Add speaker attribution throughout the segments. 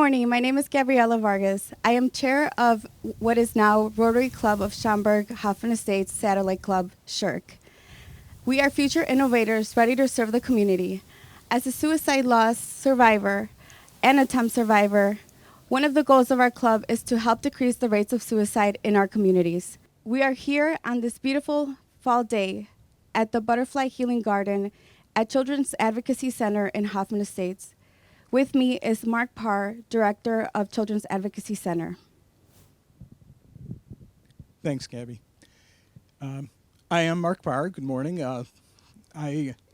Speaker 1: morning. My name is Gabriela Vargas. I am chair of what is now Rotary Club of Schaumburg, Hoffman Estates Satellite Club, SHIRK. We are future innovators ready to serve the community. As a suicide loss survivor and attempt survivor, one of the goals of our club is to help decrease the rates of suicide in our communities. We are here on this beautiful fall day at the Butterfly Healing Garden at Children's Advocacy Center in Hoffman Estates. With me is Mark Parr, Director of Children's Advocacy Center.
Speaker 2: Thanks, Gabby. I am Mark Parr. Good morning. I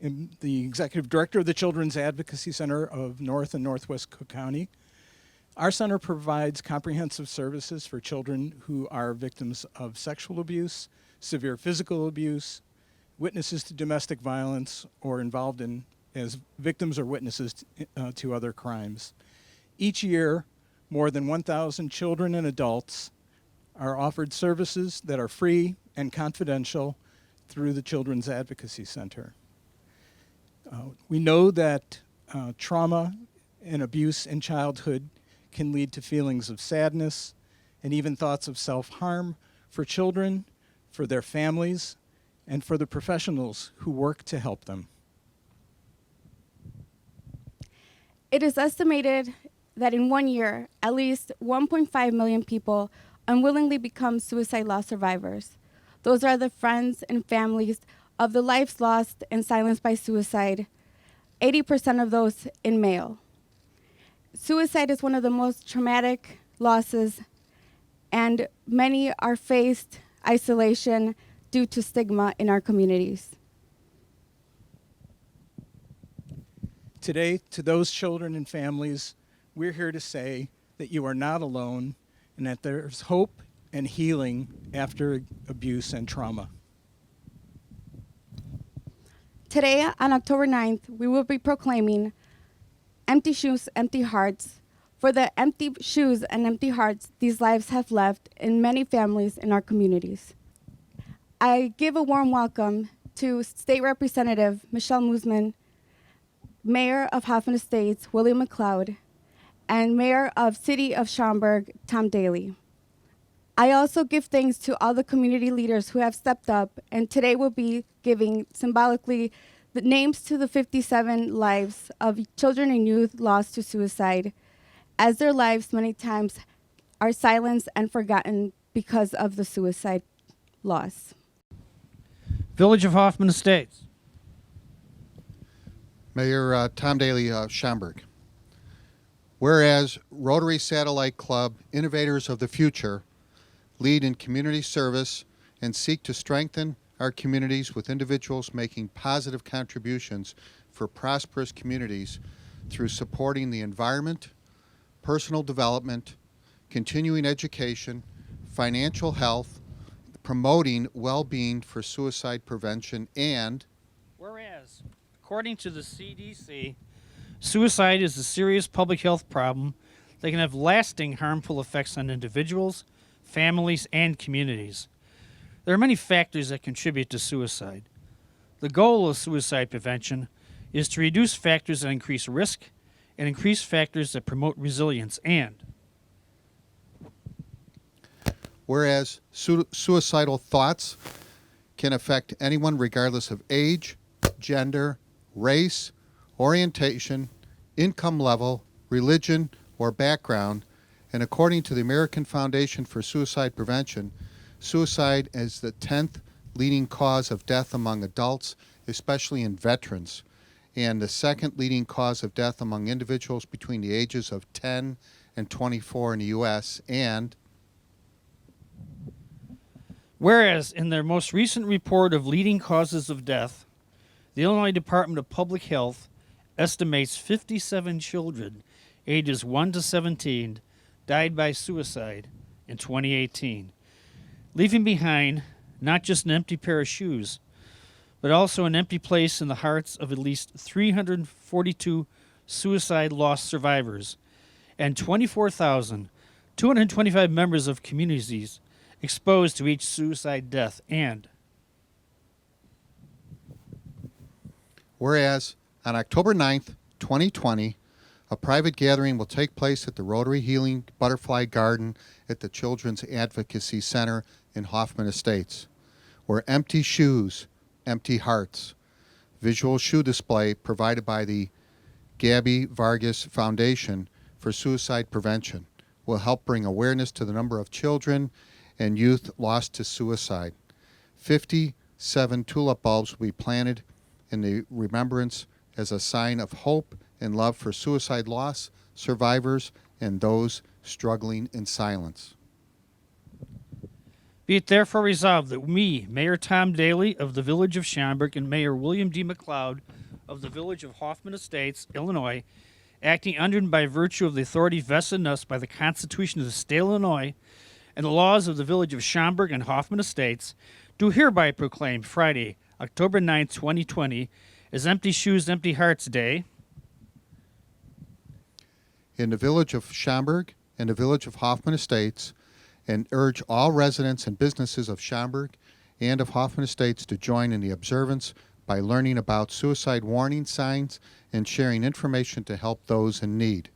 Speaker 2: am the Executive Director of the Children's Advocacy Center of North and Northwest Cook County. Our center provides comprehensive services for children who are victims of sexual abuse, severe physical abuse, witnesses to domestic violence, or involved in as victims or witnesses to other crimes. Each year, more than 1,000 children and adults are offered services that are free and confidential through the Children's Advocacy Center. We know that trauma and abuse in childhood can lead to feelings of sadness and even thoughts of self-harm for children, for their families, and for the professionals who work to help them.
Speaker 1: It is estimated that in 1 year, at least 1.5 million people unwillingly become suicide loss survivors. Those are the friends and families of the lives lost and silenced by suicide, 80% of those in male. Suicide is one of the most traumatic losses, and many are faced isolation due to stigma in our communities.
Speaker 2: Today, to those children and families, we're here to say that you are not alone and that there's hope and healing after abuse and trauma.
Speaker 1: Today, on October 9th, we will be proclaiming Empty Shoes, Empty Hearts, for the empty shoes and empty hearts these lives have left in many families in our communities. I give a warm welcome to State Representative Michelle Moosman, Mayor of Hoffman Estates, William McLeod, and Mayor of City of Schaumburg, Tom Daly. I also give thanks to all the community leaders who have stepped up, and today we'll be giving symbolically the names to the 57 lives of children and youth lost to suicide, as their lives many times are silenced and forgotten because of the suicide loss.
Speaker 3: Village of Hoffman Estates.
Speaker 4: Mayor Tom Daly, Schaumburg. Whereas Rotary Satellite Club, Innovators of the Future, lead in community service and seek to strengthen our communities with individuals making positive contributions for prosperous communities through supporting the environment, personal development, continuing education, financial health, promoting well-being for suicide prevention, and
Speaker 3: Whereas, according to the CDC, suicide is a serious public health problem that can have lasting harmful effects on individuals, families, and communities. There are many factors that contribute to suicide. The goal of suicide prevention is to reduce factors that increase risk and increase factors that promote resilience, and
Speaker 4: whereas suicidal thoughts can affect anyone regardless of age, gender, race, orientation, income level, religion, or background, and according to the American Foundation for Suicide Prevention, suicide is the 10th leading cause of death among adults, especially in veterans, and the second leading cause of death among individuals between the ages of 10 and 24 in the U.S., and
Speaker 3: whereas in their most recent report of leading causes of death, the Illinois Department of Public Health estimates 57 children ages 1 to 17 died by suicide in 2018, leaving behind not just an empty pair of shoes, but also an empty place in the hearts of at least 342 suicide loss survivors and 24,225 members of communities exposed to each suicide death, and
Speaker 4: whereas on October 9th, 2020, A private gathering will take place at the Rotary Healing Butterfly Garden at the Children's Advocacy Center in Hoffman Estates, where empty shoes, empty hearts. Visual shoe display provided by the Gabby Vargas Foundation for Suicide Prevention will help bring awareness to the number of children and youth lost to suicide. 57 tulip bulbs will be planted in the remembrance as a sign of hope and love for suicide loss survivors and those struggling in silence.
Speaker 3: Be it therefore resolved that me, Mayor Tom Daly of the Village of Schaumburg, and Mayor William D. McLeod of the Village of Hoffman Estates, Illinois, acting under and by virtue of the authority vested in us by the Constitution of the State of Illinois and the laws of the Village of Schaumburg and Hoffman Estates, do hereby proclaim Friday, October 9th, 2020, as Empty Shoes, Empty Hearts Day
Speaker 4: in the Village of Schaumburg and the Village of Hoffman Estates, and urge all residents and businesses of Schaumburg and of Hoffman Estates to join in the observance by learning about suicide warning signs and sharing information to help those in need.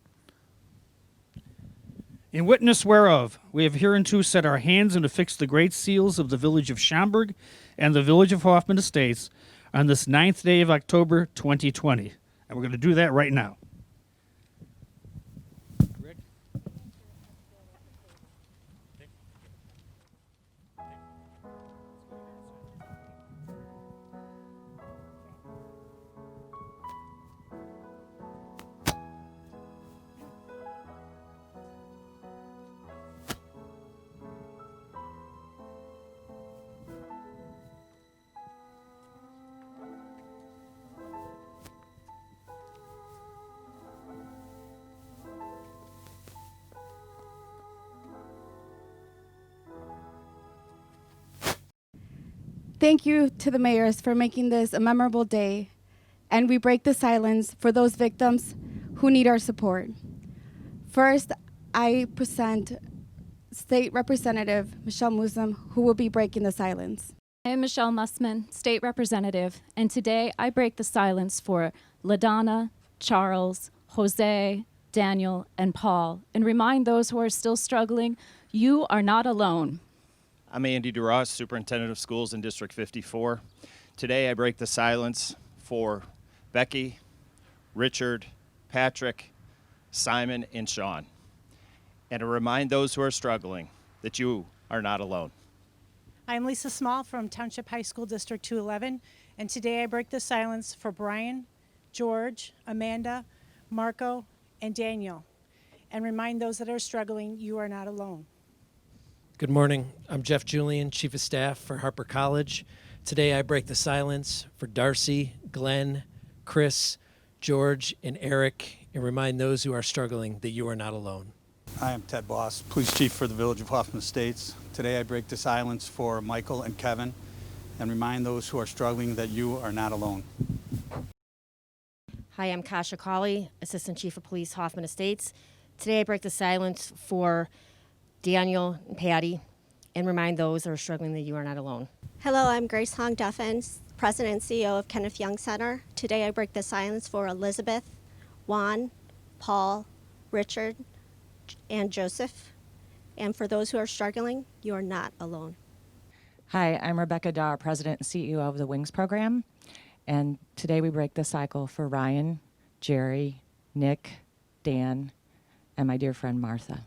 Speaker 3: In witness whereof, we have hereunto set our hands and affixed the great seals of the Village of Schaumburg and the Village of Hoffman Estates on this 9th day of October 2020. And we're going to do that right now.
Speaker 1: Thank you to the mayors for making this a memorable day, and we break the silence for those victims who need our support. First, I present State Representative Michelle Muslim, who will be breaking the silence.
Speaker 5: I am Michelle Mussman, State Representative, and today I break the silence for LaDonna, Charles, Jose, Daniel, and Paul, and remind those who are still struggling, you are not alone.
Speaker 6: I'm Andy DeRoss, Superintendent of Schools in District 54. Today I break the silence for Becky, Richard, Patrick, Simon, and Sean, and to remind those who are struggling that you are not alone.
Speaker 7: I'm Lisa Small from Township High School District 211, and today I break the silence for Brian, George, Amanda, Marco, and Daniel, and remind those that are struggling you are not alone.
Speaker 8: Good morning. I'm Jeff Julian, Chief of Staff for Harper College. Today I break the silence for Darcy, Glenn, Chris, George, and Eric, and remind those who are struggling that you are not alone.
Speaker 9: I am Ted Boss, Police Chief for the Village of Hoffman Estates. Today I break the silence for Michael and Kevin and remind those who are struggling that you are not alone.
Speaker 10: Hi, I'm Kasha Cawley, Assistant Chief of Police, Hoffman Estates. Today I break the silence for Daniel and Patty and remind those that are struggling that you are not alone.
Speaker 11: Hello, I'm Grace Hong Duffin, President and CEO of Kenneth Young Center. Today I break the silence for Elizabeth, Juan, Paul, Richard, and Joseph. And for those who are struggling, you are not alone.
Speaker 12: Hi, I'm Rebecca Dahr, President and CEO of the Wings Program. And today we break the cycle for Ryan, Jerry, Nick, Dan, and my dear friend Martha.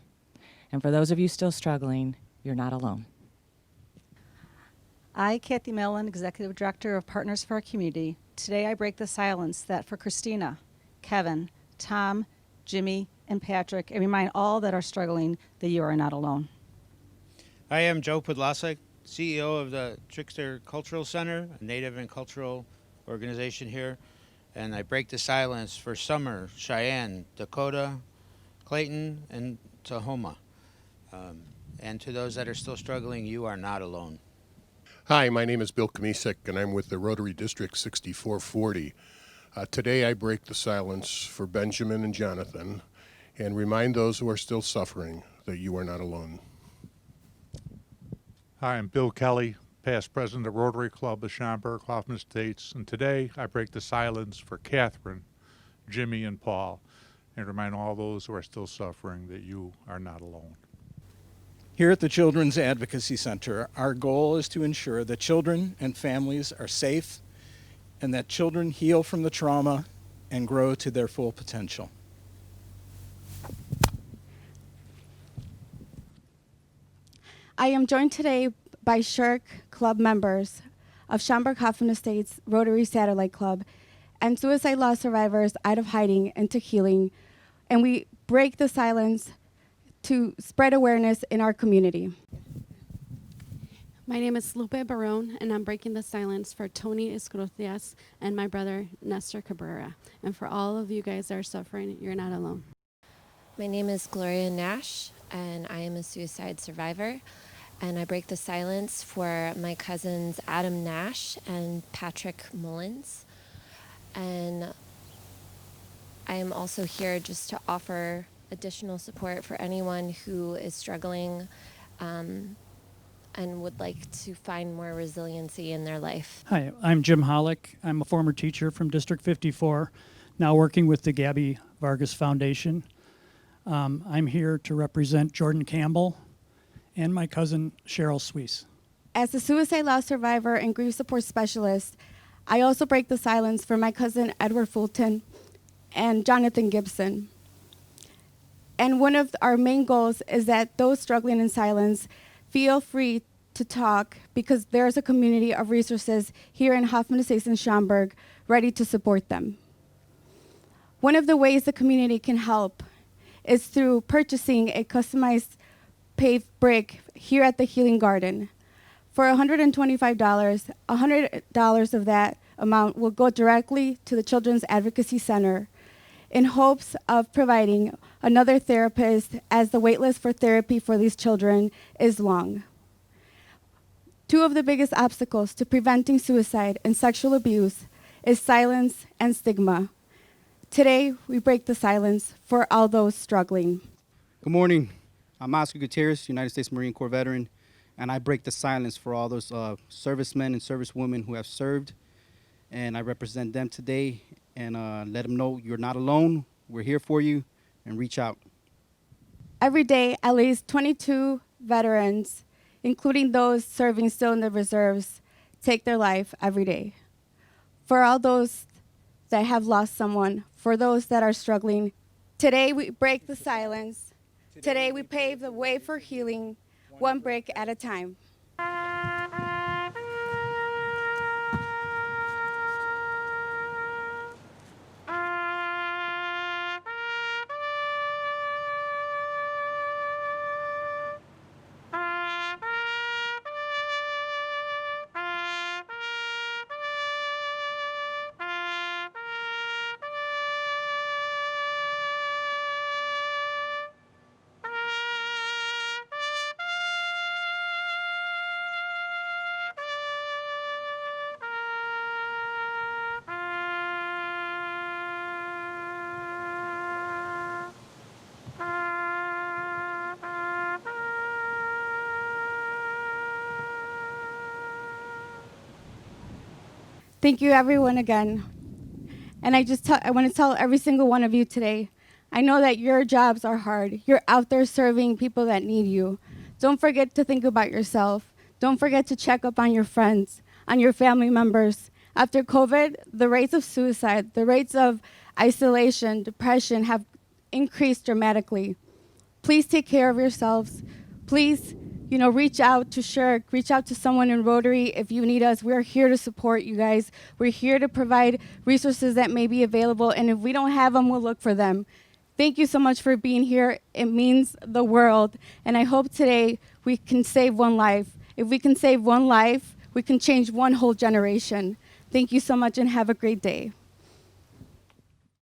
Speaker 12: And for those of you still struggling, you're not alone.
Speaker 13: I, Kathy Mellon, Executive Director of Partners for Our Community. Today I break the silence that for Christina, Kevin, Tom, Jimmy, and Patrick, and remind all that are struggling that you are not alone.
Speaker 14: I am Joe Podlasek, CEO of the Trickster Cultural Center, a Native and cultural organization here. And I break the silence for Summer, Cheyenne, Dakota, Clayton, and Tahoma. And to those that are still struggling, you are not alone.
Speaker 15: Hi, my name is Bill Kamisek, and I'm with the Rotary District 6440. Today I break the silence for Benjamin and Jonathan and remind those who are still suffering that you are not alone.
Speaker 16: Hi, I'm Bill Kelly, past president of Rotary Club of Schaumburg, Hoffman Estates, and today I break the silence for Catherine, Jimmy, and Paul, and remind all those who are still suffering that you are not alone.
Speaker 2: Here at the Children's Advocacy Center, our goal is to ensure that children and families are safe and that children heal from the trauma and grow to their full potential.
Speaker 1: I am joined today by Shirk Club members of Schaumburg-Hoffman Estates Rotary Satellite Club and suicide loss survivors out of hiding into healing, and we break the silence to spread awareness in our community.
Speaker 17: My name is Lupe Barone, and I'm breaking the silence for Tony Escrocias and my brother Nestor Cabrera. And for all of you guys that are suffering, you're not alone.
Speaker 18: My name is Gloria Nash, and I am a suicide survivor. And I break the silence for my cousins Adam Nash and Patrick Mullins. And I am also here just to offer additional support for anyone who is struggling and would like to find more resiliency in their life.
Speaker 19: Hi, I'm Jim Hollick. I'm a former teacher from District 54, now working with the Gabby Vargas Foundation. I'm here to represent Jordan Campbell and my cousin Cheryl Sweese.
Speaker 1: As a suicide loss survivor and grief support specialist, I also break the silence for my cousin Edward Fulton and Jonathan Gibson. And one of our main goals is that those struggling in silence feel free to talk, because there's a community of resources here in Hoffman Estates in Schaumburg ready to support them. One of the ways the community can help is through purchasing a customized paved brick here at the Healing Garden. For $125, $100 of that amount will go directly to the Children's Advocacy Center in hopes of providing another therapist, as the waitlist for therapy for these children is long. Two of the biggest obstacles to preventing suicide and sexual abuse is silence and stigma. Today, we break the silence for all those struggling.
Speaker 20: Good morning. I'm Oscar Gutierrez, United States Marine Corps veteran, and I break the silence for all those servicemen and servicewomen who have served, and I represent them today and let them know you're not alone. We're here for you, and reach out.
Speaker 1: Every day, at least 22 veterans, including those serving still in the reserves, take their life every day. For all those that have lost someone, for those that are struggling, today we break the silence. Today we pave the way for healing, one brick at a time. Thank you, everyone, again. And I want to tell every single one of you today, I know that your jobs are hard. You're out there serving people that need you. Don't forget to think about yourself. Don't forget to check up on your friends, on your family members. After COVID, the rates of suicide, the rates of isolation, depression have increased dramatically. Please take care of yourselves. Please, reach out to Shirk, reach out to someone in Rotary if you need us. We're here to support you guys. We're here to provide resources that may be available, and if we don't have them, we'll look for them. Thank you so much for being here. It means the world, and I hope today we can save one life. If we can save one life, we can change one whole generation. Thank you so much, and have a great day.